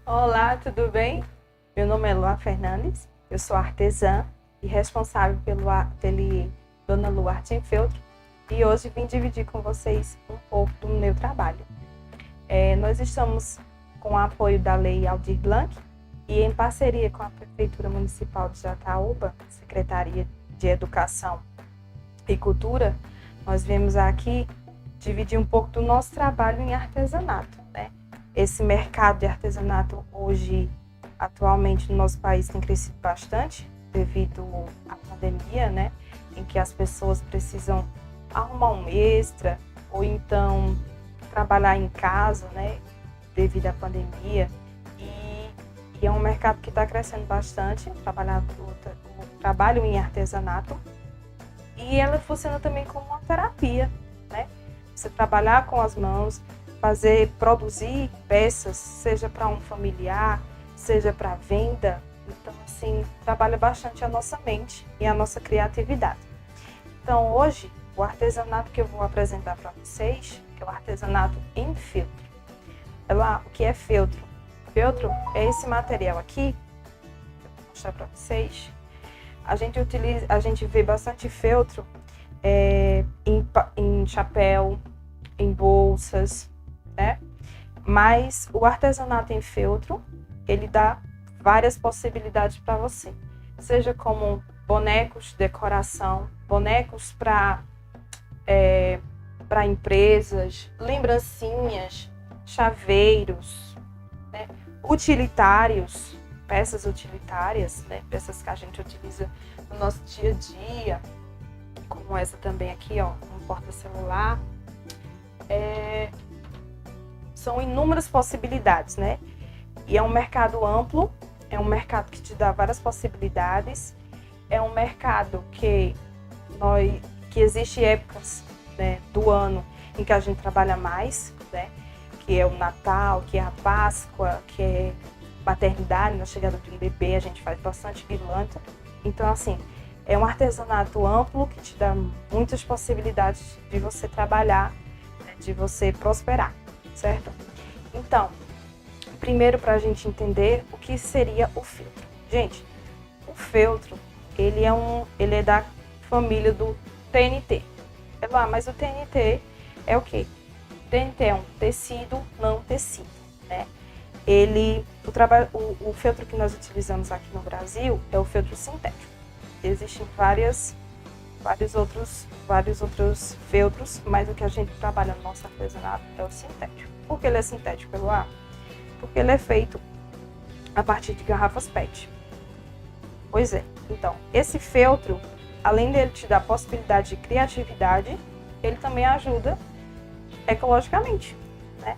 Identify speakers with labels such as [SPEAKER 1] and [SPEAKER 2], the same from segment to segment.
[SPEAKER 1] Olá, tudo bem? Meu nome é Lua Fernandes, eu sou artesã e responsável pelo ateliê Dona Lu Arte em Feltro e hoje vim dividir com vocês um pouco do meu trabalho. Nós estamos com o apoio da Lei Aldir Blanc e em parceria com a Prefeitura Municipal de Jataúba, Secretaria de Educação e Cultura, nós viemos aqui dividir um pouco do nosso trabalho em artesanato, né? Esse mercado de artesanato hoje, atualmente no nosso país, tem crescido bastante devido à pandemia, né? Em que as pessoas precisam arrumar um extra ou então trabalhar em casa, né? Devido à pandemia. E é um mercado que está crescendo bastante, o trabalho em artesanato. E ela funciona também como uma terapia, né? Você trabalhar com as mãos, produzir peças, seja para um familiar, seja para venda. Então, assim, trabalha bastante a nossa mente e a nossa criatividade. Então, hoje, o artesanato que eu vou apresentar para vocês, que é o artesanato em feltro. O que é feltro? Feltro é esse material aqui, que eu vou mostrar para vocês. A gente vê bastante feltro em chapéu, em bolsas, né? Mas o artesanato em feltro, ele dá várias possibilidades para você. Seja como bonecos de decoração, bonecos para empresas, lembrancinhas, chaveiros, né? Utilitários, peças utilitárias, né? Peças que a gente utiliza no nosso dia a dia, como essa também aqui, ó, um porta-celular. São inúmeras possibilidades, né? E é um mercado amplo, é um mercado que te dá várias possibilidades, é um mercado que existe épocas, né, do ano em que a gente trabalha mais, né? Que é o Natal, que é a Páscoa, que é maternidade, na chegada de um bebê, a gente faz bastante guirlanda. Então, assim, é um artesanato amplo que te dá muitas possibilidades de você trabalhar, né, de você prosperar, certo? Então, primeiro para a gente entender o que seria o feltro. Gente, o feltro, ele é da família do TNT. Mas o TNT é o quê? O TNT é um tecido não tecido, né? O feltro que nós utilizamos aqui no Brasil é o feltro sintético. Existem vários outros feltros, mas o que a gente trabalha no nosso artesanato é o sintético. Por que ele é sintético, pelo ar? Porque ele é feito a partir de garrafas PET. Pois é. Então, esse feltro, além dele te dar possibilidade de criatividade, ele também ajuda ecologicamente, né?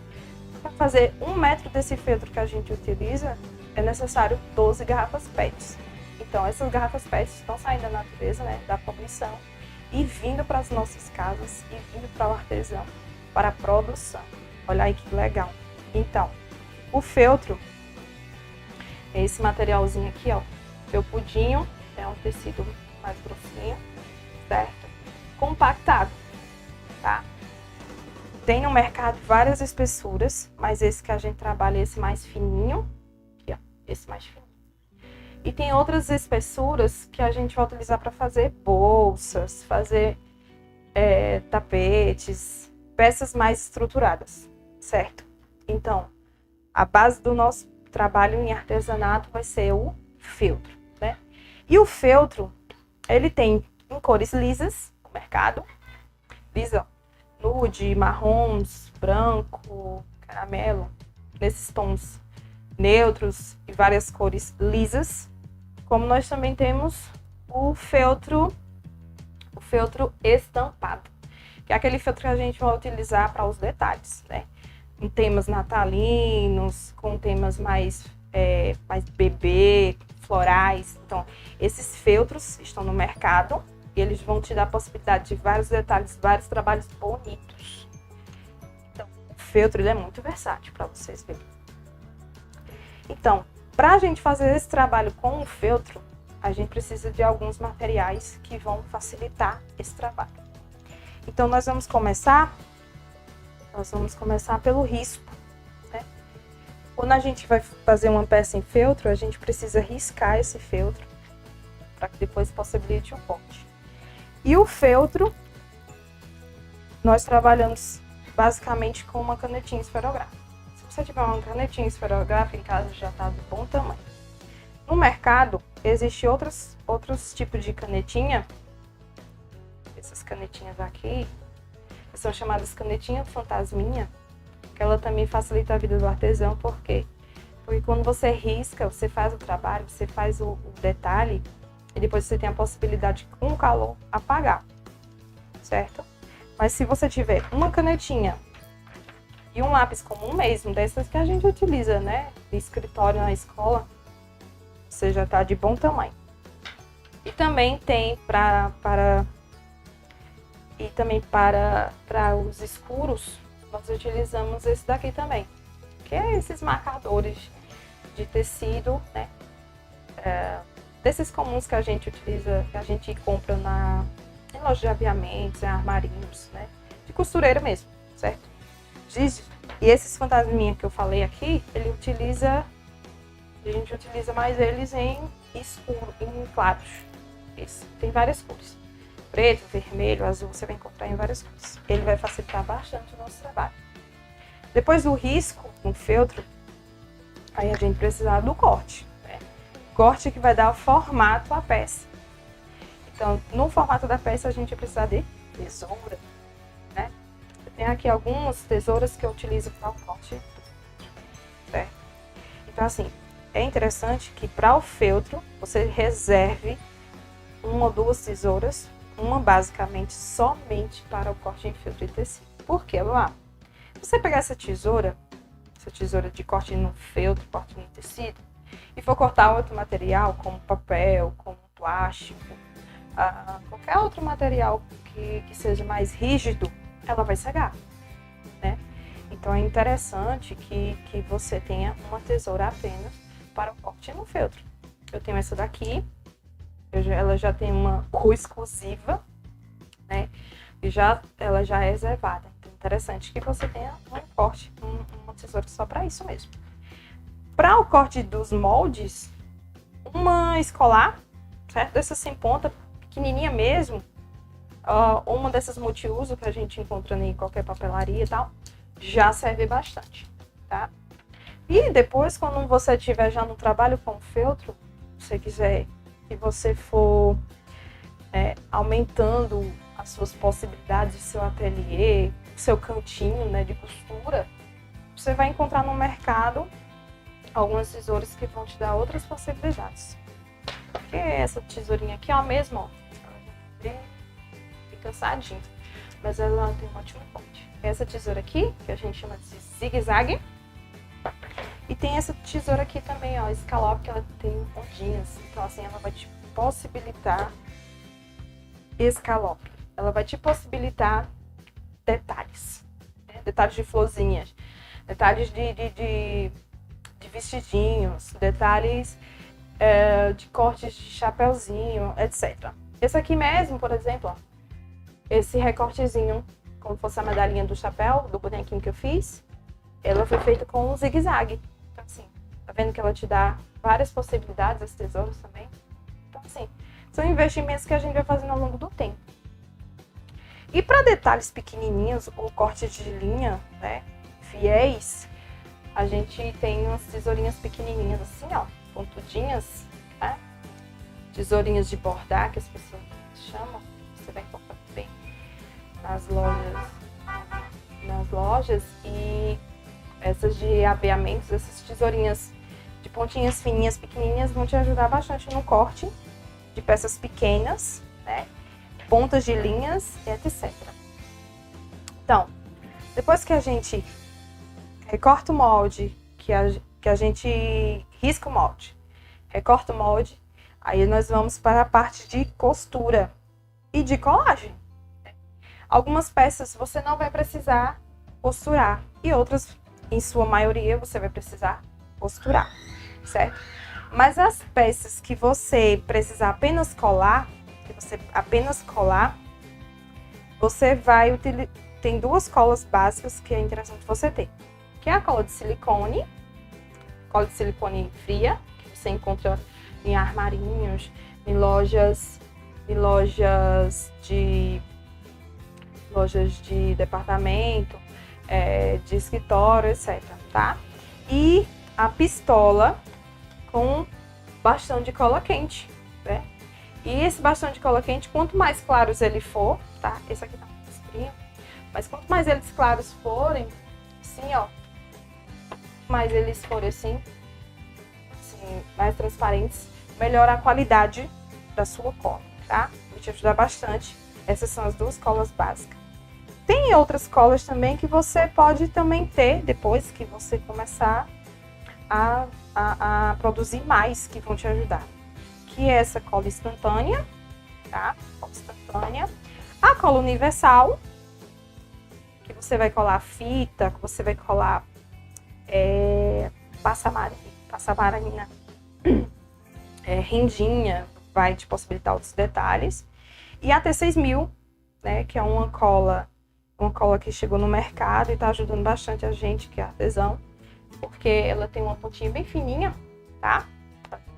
[SPEAKER 1] Para fazer 1 metro desse feltro que a gente utiliza, é necessário 12 garrafas PET. Então, essas garrafas PET estão saindo da natureza, né, da poluição, e vindo para as nossas casas, e vindo para o artesão, para a produção. Olha aí que legal. Então, o feltro é esse materialzinho aqui, ó, felpudinho, é um tecido mais grossinho, certo? Compactado, tá? Tem no mercado várias espessuras, mas esse que a gente trabalha é esse mais fininho, aqui, ó, esse mais fininho. E tem outras espessuras que a gente vai utilizar para fazer bolsas, fazer tapetes, peças mais estruturadas, certo? Então, a base do nosso trabalho em artesanato vai ser o feltro, né? E o feltro, ele tem em cores lisas no mercado, lisa, nude, marrons, branco, caramelo, nesses tons neutros e várias cores lisas. Como nós também temos o feltro estampado, que é aquele feltro que a gente vai utilizar para os detalhes, né? Em temas natalinos, com temas mais bebê, florais. Então, esses feltros estão no mercado e eles vão te dar a possibilidade de vários detalhes, vários trabalhos bonitos. Então, o feltro ele é muito versátil para vocês verem. Então, para a gente fazer esse trabalho com o feltro, a gente precisa de alguns materiais que vão facilitar esse trabalho. Então, nós vamos começar pelo risco, né? Quando a gente vai fazer uma peça em feltro, a gente precisa riscar esse feltro para que depois possibilite um corte. E o feltro, nós trabalhamos basicamente com uma canetinha esferográfica. Se você tiver uma canetinha esferográfica em casa, já está de bom tamanho. No mercado, existem outros tipos de canetinha. Essas canetinhas aqui, são chamadas canetinha fantasminha, que ela também facilita a vida do artesão. Por quê? Porque quando você risca, você faz o trabalho, você faz o detalhe, e depois você tem a possibilidade de, com o calor, apagar, certo? Mas se você tiver uma canetinha e um lápis comum mesmo, dessas que a gente utiliza, né, de escritório na escola, você já tá de bom tamanho. E também tem para os escuros, nós utilizamos esse daqui também, que é esses marcadores de tecido, né? Desses comuns que a gente utiliza, que a gente compra em loja de aviamentos, em armarinhos, né? De costureira mesmo, certo? E esses fantasminha que eu falei aqui, a gente utiliza mais eles em escuro, em claros. Tem várias cores. Preto, vermelho, azul, você vai encontrar em várias cores. Ele vai facilitar bastante o nosso trabalho. Depois do risco no feltro, aí a gente precisa do corte, né? Corte que vai dar o formato à peça. Então, no formato da peça, a gente vai precisar de tesoura, né? Eu tenho aqui algumas tesouras que eu utilizo para o corte, certo? Então, assim, é interessante que para o feltro, você reserve uma ou duas tesouras, uma basicamente somente para o corte em feltro e tecido. Por quê, Luá? Se você pegar essa tesoura de corte no feltro, corte no tecido, e for cortar outro material, como papel, como plástico, qualquer outro material que seja mais rígido, ela vai cegar, né? Então é interessante que você tenha uma tesoura apenas para o corte no feltro. Eu tenho essa daqui, ela já tem uma cor exclusiva, né? E ela já é reservada. Então é interessante que você tenha um corte, uma tesoura só para isso mesmo. Para o corte dos moldes, uma escolar, certo? Dessa sem ponta, pequenininha mesmo, uma dessas multiuso que a gente encontra em qualquer papelaria e tal, já serve bastante, tá? E depois, quando você estiver já no trabalho com feltro, se você quiser que você for aumentando as suas possibilidades de seu ateliê, seu cantinho, né, de costura, você vai encontrar no mercado algumas tesouras que vão te dar outras possibilidades. Porque essa tesourinha aqui, ó, mesmo, ó, bem cansadinha, mas ela tem um ótimo corte. Essa tesoura aqui, que a gente chama de zigue-zague, e tem essa tesoura aqui também, ó, escalope, que ela tem ondinhas, então assim, ela vai te possibilitar escalope. Ela vai te possibilitar detalhes, né? Detalhes de florzinhas, detalhes de vestidinhos, detalhes de cortes de chapeuzinho, etc. Esse aqui mesmo, por exemplo, ó, esse recortezinho, como fosse a medalhinha do chapéu, do bonequinho que eu fiz, ela foi feita com um zigue-zague. Então assim, tá vendo que ela te dá várias possibilidades, as tesouras também. Então assim, são investimentos que a gente vai fazendo ao longo do tempo. E para detalhes pequenininhos, ou corte de linha, né, fiéis, a gente tem umas tesourinhas pequenininhas assim, ó, pontudinhas, né? Tesourinhas de bordar, que as pessoas chamam. Você vai encontrar bem nas lojas, e essas de abeamentos, essas tesourinhas de pontinhas fininhas, pequenininhas, vão te ajudar bastante no corte de peças pequenas, né? Pontas de linhas, etc. Então, depois que a gente recorta o molde, que a gente risca o molde, recorta o molde, aí nós vamos para a parte de costura e de colagem. Algumas peças você não vai precisar costurar e outras, em sua maioria, você vai precisar costurar, certo? Mas as peças que você precisar apenas colar, você vai utilizar. Tem duas colas básicas que é interessante você ter, que é a cola de silicone cola de silicone fria, que você encontra em armarinhos, em lojas de departamento, de escritório, etc, tá? E a pistola com bastão de cola quente, né? E esse bastão de cola quente, quanto mais claros ele for, tá? Esse aqui tá muito escurinho, mas quanto mais eles claros forem, assim, ó, mais eles forem assim, mais transparentes, melhora a qualidade da sua cola, tá? Vai te ajudar bastante. Essas são as duas colas básicas. Tem outras colas também que você pode também ter depois que você começar a produzir mais, que vão te ajudar. Que é essa cola instantânea, tá? Cola instantânea. A cola universal, que você vai colar fita, que você vai colar passamarina, rendinha, vai te possibilitar outros detalhes. E a T6000, né, que é uma cola que chegou no mercado e está ajudando bastante a gente, que é artesão, porque ela tem uma pontinha bem fininha, tá?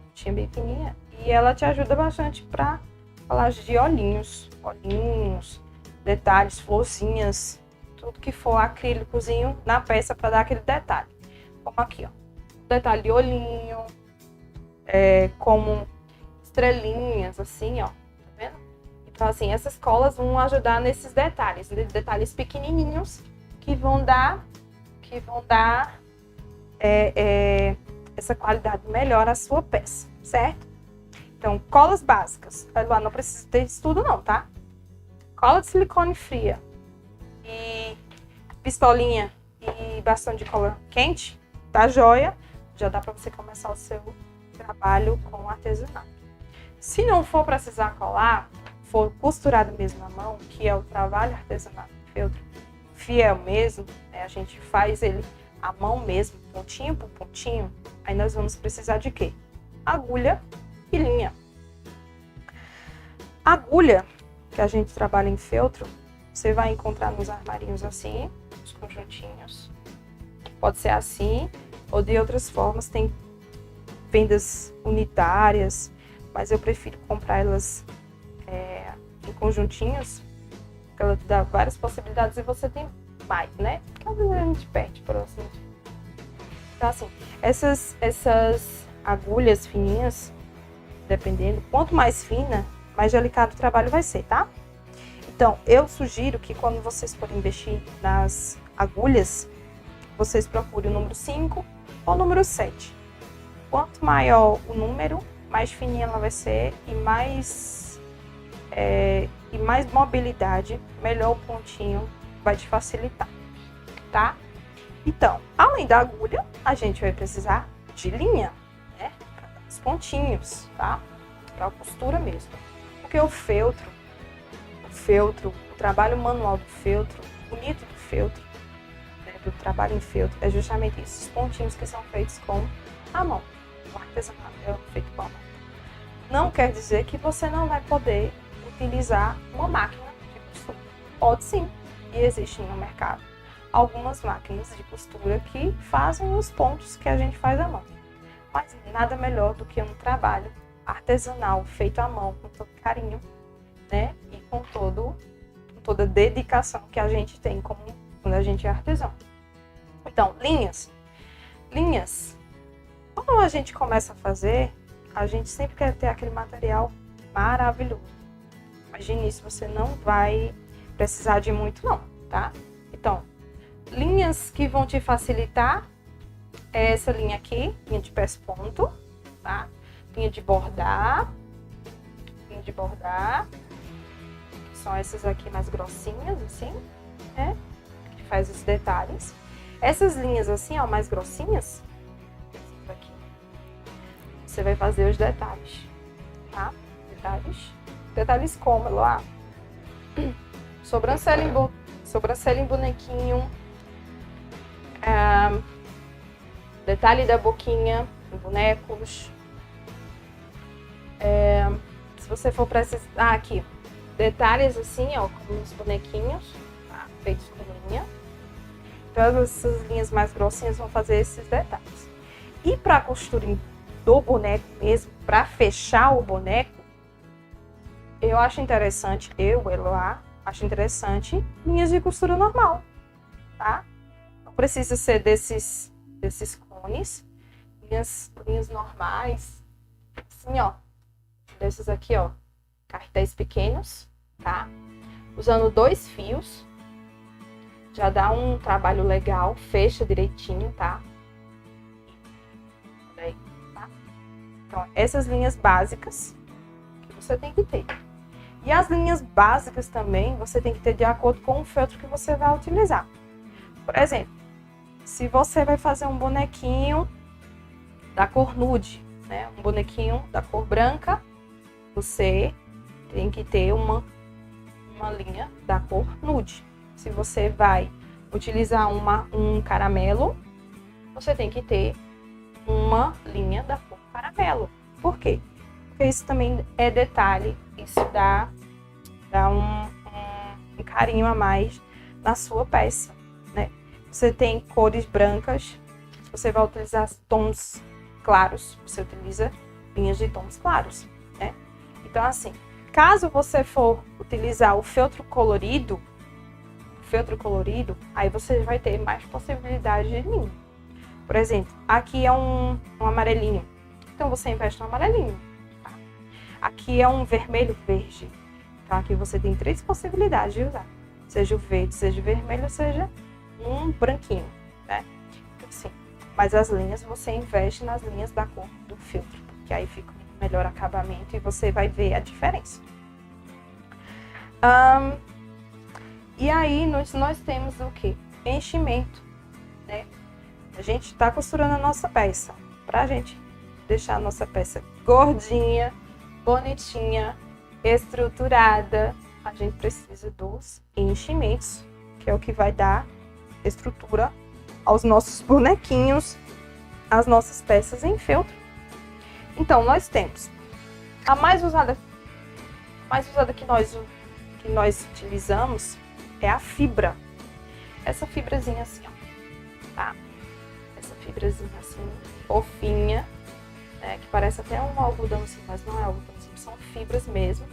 [SPEAKER 1] Pontinha bem fininha. E ela te ajuda bastante para colagem de olhinhos, detalhes, florzinhas, tudo que for acrílicozinho na peça para dar aquele detalhe. Como aqui, ó. Detalhe de olhinho, como estrelinhas, assim, ó. Tá vendo? Então, assim, essas colas vão ajudar nesses detalhes pequenininhos que vão dar essa qualidade melhor à sua peça, certo? Então, colas básicas. Olha lá, não precisa ter isso tudo não, tá? Cola de silicone fria e pistolinha e bastão de cola quente, tá joia? Já dá para você começar o seu trabalho com artesanato. Se não for precisar colar, for costurado mesmo na mão, que é o trabalho artesanal de feltro, fiel mesmo, né? A gente faz ele à mão mesmo, pontinho por pontinho, aí nós vamos precisar de quê? Agulha e linha. Agulha, que a gente trabalha em feltro, você vai encontrar nos armarinhos assim, os conjuntinhos. Pode ser assim, ou de outras formas, tem vendas unitárias, mas eu prefiro comprar elas em conjuntinhos, porque ela te dá várias possibilidades e você tem mais, né? Porque às vezes a gente perde por assim. Então, assim, essas agulhas fininhas, dependendo, quanto mais fina, mais delicado o trabalho vai ser, tá? Então, eu sugiro que quando vocês forem investir nas agulhas, vocês procurem o número 5 ou o número 7. Quanto maior o número, mais fininha ela vai ser e mais mobilidade, melhor o pontinho vai te facilitar, tá? Então, além da agulha, a gente vai precisar de linha, né? Os pontinhos, tá? Para costura mesmo. Porque o feltro, o trabalho manual do feltro, bonito do feltro, né? Do trabalho em feltro, é justamente isso, os pontinhos que são feitos com a mão. O artesanato é feito com a mão. Não quer dizer que você não vai poder utilizar uma máquina de costura. Pode sim, e existem no mercado algumas máquinas de costura que fazem os pontos que a gente faz à mão. Mas nada melhor do que um trabalho artesanal feito à mão, com todo carinho, né? E com toda a dedicação que a gente tem quando a gente é artesão. Então, linhas. Quando a gente começa a fazer, a gente sempre quer ter aquele material maravilhoso. Imagine isso, você não vai precisar de muito não, tá? Então, linhas que vão te facilitar é essa linha aqui, linha de pesponto, tá? Linha de bordar, que são essas aqui mais grossinhas, assim, né? Que faz os detalhes. Essas linhas assim, ó, mais grossinhas, aqui, você vai fazer os detalhes, tá? Detalhes como, lá, sobrancelha em bonequinho, detalhe da boquinha em bonecos. Se você for precisar, aqui, detalhes assim, ó, como os bonequinhos, tá? Feitos com linha. Então, essas linhas mais grossinhas vão fazer esses detalhes. E para a costura do boneco mesmo, para fechar o boneco, eu acho interessante, Eloá, acho interessante linhas de costura normal, tá? Não precisa ser desses cones, linhas normais, assim, ó, desses aqui, ó, carretéis pequenos, tá? Usando 2 fios, já dá um trabalho legal, fecha direitinho, tá? Aí, tá? Então, essas linhas básicas que você tem que ter. E as linhas básicas também você tem que ter de acordo com o feltro que você vai utilizar. Por exemplo, se você vai fazer um bonequinho da cor nude, né? Um bonequinho da cor branca, você tem que ter uma linha da cor nude. Se você vai utilizar um caramelo, você tem que ter uma linha da cor caramelo. Por quê? Porque isso também é detalhe, isso dá um carinho a mais na sua peça, né? Você tem cores brancas, você vai utilizar tons claros, você utiliza linhas de tons claros, né? Então, assim, caso você for utilizar o feltro colorido, aí você vai ter mais possibilidade de linha. Por exemplo, aqui é um amarelinho, então você investe no amarelinho. Tá? Aqui é um vermelho verde, então aqui você tem 3 possibilidades de usar, seja o verde, seja o vermelho, seja um branquinho, né? Então, assim, mas as linhas você investe nas linhas da cor do feltro, porque aí fica um melhor acabamento e você vai ver a diferença. E aí nós temos o que? Enchimento, né? A gente está costurando a nossa peça. Para a gente deixar a nossa peça gordinha, bonitinha, estruturada, a gente precisa dos enchimentos, que é o que vai dar estrutura aos nossos bonequinhos, às nossas peças em feltro. Então, nós temos a mais usada que nós utilizamos é a fibra. Essa fibrazinha assim, ó, tá? Essa fibrazinha assim, fofinha, né? Que parece até um algodãozinho, mas não é algodãozinho, são fibras mesmo.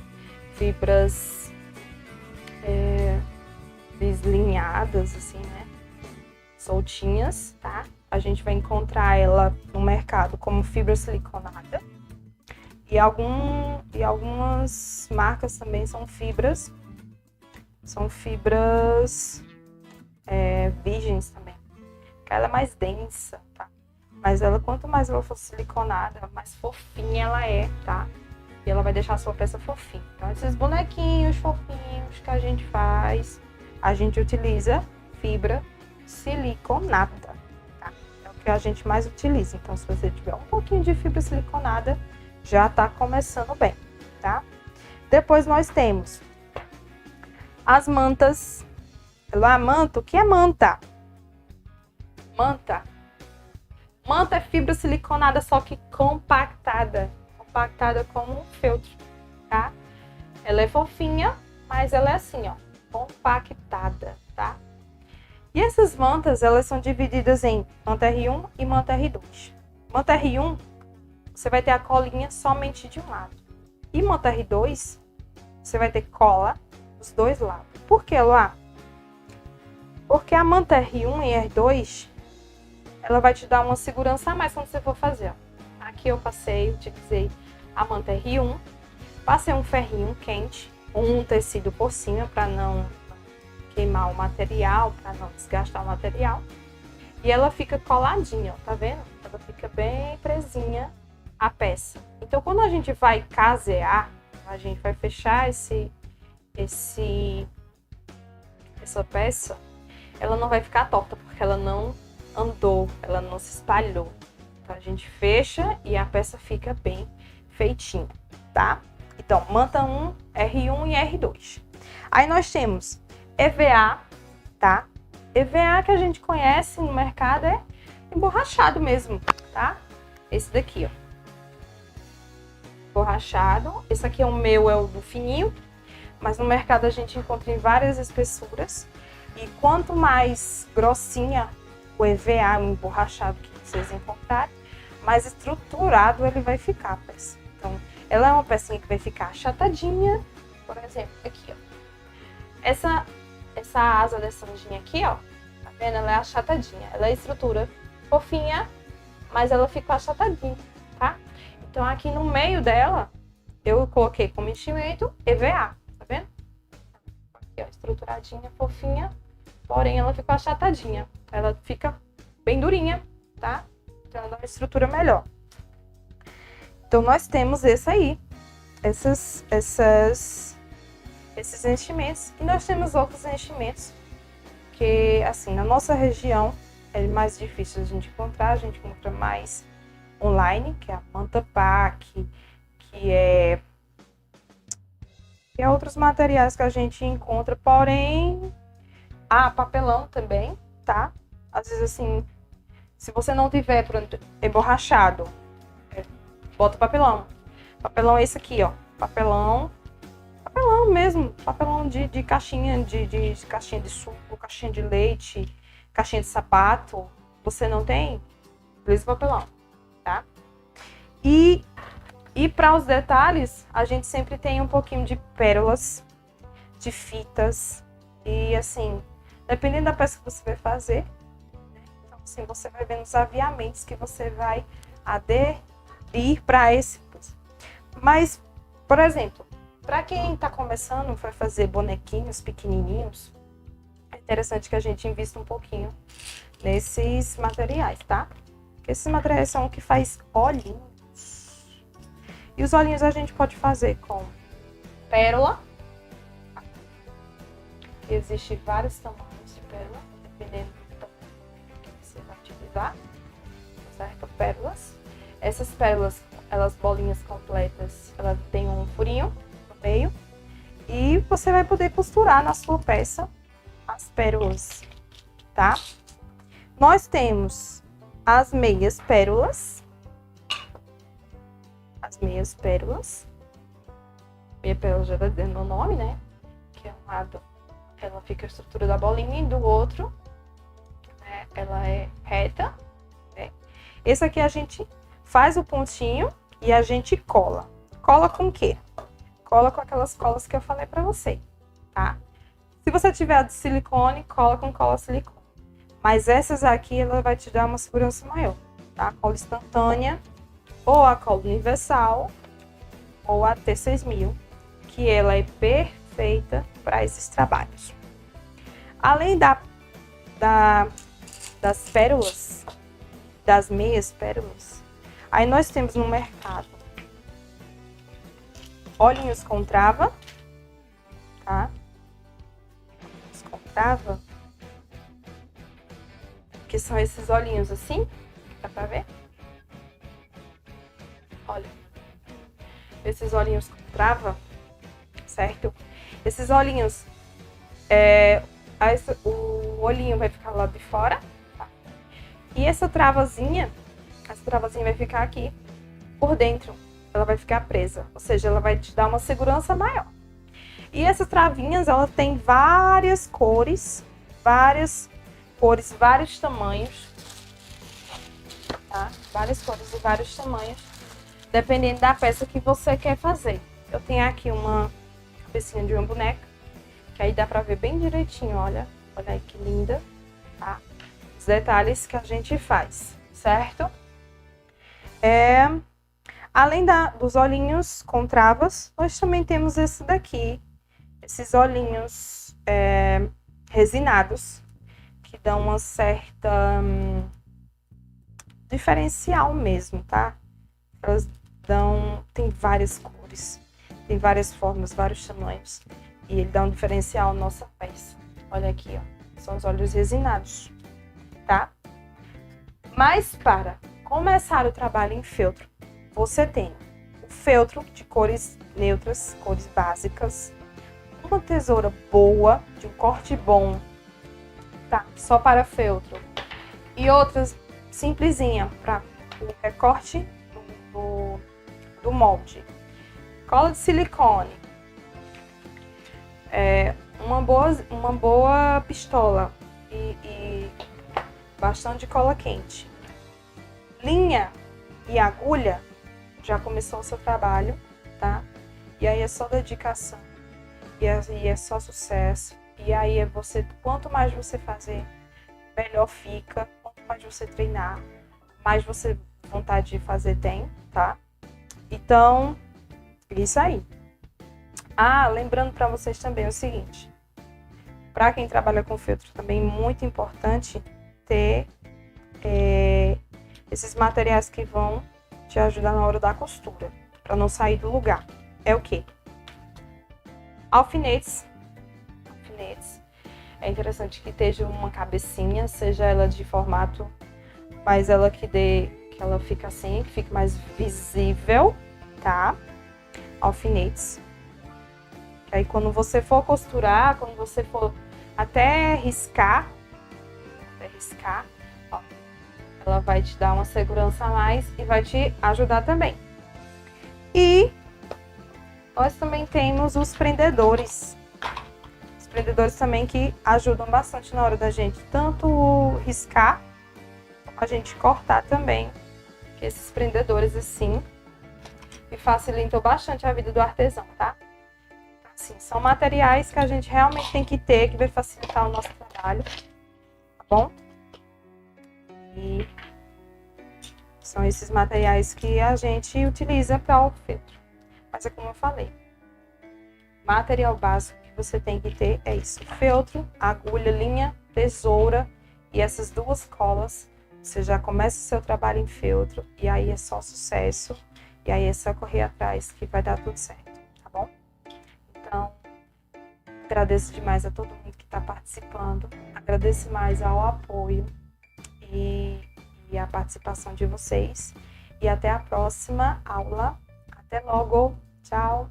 [SPEAKER 1] Fibras deslinhadas, assim, né? Soltinhas, tá? A gente vai encontrar ela no mercado como fibra siliconada. E algumas marcas também são fibras virgens também. Ela é mais densa, tá? Mas ela, quanto mais ela for siliconada, mais fofinha ela é, tá? E ela vai deixar a sua peça fofinha. Então, esses bonequinhos fofinhos que a gente faz, a gente utiliza fibra siliconada, tá? É o que a gente mais utiliza. Então, se você tiver um pouquinho de fibra siliconada, já tá começando bem, tá? Depois nós temos as mantas. Manta, o que é manta? Manta é fibra siliconada, só que compactada como um feltro, tá? Ela é fofinha, mas ela é assim, ó, compactada, tá? E essas mantas, elas são divididas em manta R1 e manta R2. Manta R1, você vai ter a colinha somente de um lado. E manta R2, você vai ter cola dos 2 lados. Por que, Luá? Porque a manta R1 e R2, ela vai te dar uma segurança a mais quando você for fazer. Ó. Aqui eu utilizei a manta R1, passei um ferrinho quente, um tecido por cima para não queimar o material, para não desgastar o material. E ela fica coladinha, ó, tá vendo? Ela fica bem presinha a peça. Então, quando a gente vai casear, a gente vai fechar essa peça, ela não vai ficar torta, porque ela não andou, ela não se espalhou. Então, a gente fecha e a peça fica bem feitinha, tá? Então, manta 1, R1 e R2. Aí nós temos EVA, tá? EVA que a gente conhece no mercado é emborrachado mesmo, tá? Esse daqui, ó. Borrachado. Esse aqui é o do fininho, mas no mercado a gente encontra em várias espessuras. E quanto mais grossinha o EVA, o emborrachado que vocês encontrarem, mais estruturado ele vai ficar a peça. Então, ela é uma pecinha que vai ficar achatadinha, por exemplo, aqui, ó. Essa asa dessa anjinha aqui, ó, tá vendo? Ela é achatadinha. Ela é estrutura fofinha, mas ela ficou achatadinha, tá? Então, aqui no meio dela, eu coloquei como enchimento EVA, tá vendo? Aqui, ó, estruturadinha, fofinha, porém ela ficou achatadinha. Ela fica bem durinha, tá? Então, ela dá uma estrutura melhor. Então, nós temos esse aí, esses enchimentos. E nós temos outros enchimentos que, assim, na nossa região é mais difícil a gente encontrar. A gente encontra mais online, que é a manta pack, que é outros materiais que a gente encontra, porém, papelão também, tá? Às vezes, assim, se você não tiver emborrachado, bota papelão. Papelão é esse aqui, ó. Papelão mesmo. Papelão de caixinha, de caixinha de suco, caixinha de leite, caixinha de sapato. Você não tem? Utiliza papelão, tá? E para os detalhes, a gente sempre tem um pouquinho de pérolas, de fitas. E assim, dependendo da peça que você vai fazer, né? Então, assim, você vai ver nos aviamentos que você vai aderir para esse. Mas, por exemplo, para quem está começando, vai fazer bonequinhos pequenininhos, é interessante que a gente invista um pouquinho nesses materiais, tá? Porque esses materiais são o que faz olhinhos. E os olhinhos a gente pode fazer com pérola. Existem vários tamanhos de pérola, dependendo do tamanho que você vai utilizar. Certo? Pérolas. Essas pérolas, elas bolinhas completas, elas têm um furinho no meio. E você vai poder costurar na sua peça as pérolas, tá? Nós temos as meias pérolas. As meias pérolas. Meia pérola já tá dando o nome, né? Que é um lado, ela fica a estrutura da bolinha, e do outro, né, ela é reta, né? Esse aqui a gente faz o pontinho e a gente cola. Cola com o quê? Cola com aquelas colas que eu falei pra você, tá? Se você tiver a de silicone, cola com cola silicone. Mas essas aqui, ela vai te dar uma segurança maior, tá? A cola instantânea, ou a cola universal, ou a T6000, que ela é perfeita para esses trabalhos. Além das pérolas, das meias pérolas, aí nós temos no mercado olhinhos com trava, tá? Olhinhos com trava, que são esses olhinhos assim, dá pra ver? Olha, esses olhinhos com trava, certo? Esses olhinhos, o olhinho vai ficar lá de fora, tá? E essa travazinha vai ficar aqui por dentro, ela vai ficar presa, ou seja, ela vai te dar uma segurança maior. E essas travinhas, elas têm várias cores, vários tamanhos, tá? Várias cores e vários tamanhos, dependendo da peça que você quer fazer. Eu tenho aqui uma cabecinha de uma boneca, que aí dá pra ver bem direitinho, olha aí que linda, tá? Os detalhes que a gente faz, certo? Além dos olhinhos com travas, nós também temos esse daqui, esses olhinhos resinados, que dão uma certa diferencial mesmo, tá? Elas tem várias cores, tem várias formas, vários tamanhos, e ele dá um diferencial na nossa peça. Olha aqui, ó, são os olhos resinados, tá? Mas para começar o trabalho em feltro, você tem o feltro de cores neutras, cores básicas, uma tesoura boa, de um corte bom, tá? Só para feltro, e outras simplesinha para o recorte do molde. Cola de silicone, uma boa pistola e bastante cola quente. Linha e agulha, já começou o seu trabalho, tá? E aí é só dedicação, e aí é só sucesso, e aí é você, quanto mais você fazer, melhor fica, quanto mais você treinar, mais você vontade de fazer tem, tá? Então, isso aí. Lembrando para vocês também o seguinte, para quem trabalha com feltro também, muito importante ter esses materiais que vão te ajudar na hora da costura, para não sair do lugar. É o quê? Alfinetes. É interessante que esteja uma cabecinha, seja ela de formato, mas ela que ela fica assim, que fique mais visível, tá? Alfinetes. Aí quando você for costurar, quando você for até riscar, ó, ela vai te dar uma segurança a mais e vai te ajudar também. E nós também temos os prendedores. Os prendedores também que ajudam bastante na hora da gente tanto riscar, como a gente cortar também. Que esses prendedores assim, que facilitam bastante a vida do artesão, tá? Assim, são materiais que a gente realmente tem que ter, que vai facilitar o nosso trabalho, tá bom? E são esses materiais que a gente utiliza para o feltro. Mas é como eu falei, material básico que você tem que ter é isso: feltro, agulha, linha, tesoura e essas duas colas. Você já começa o seu trabalho em feltro e aí é só sucesso. E aí é só correr atrás que vai dar tudo certo, tá bom? Então, agradeço demais a todo mundo que está participando. Agradeço mais ao apoio e a participação de vocês. E até a próxima aula. Até logo. Tchau.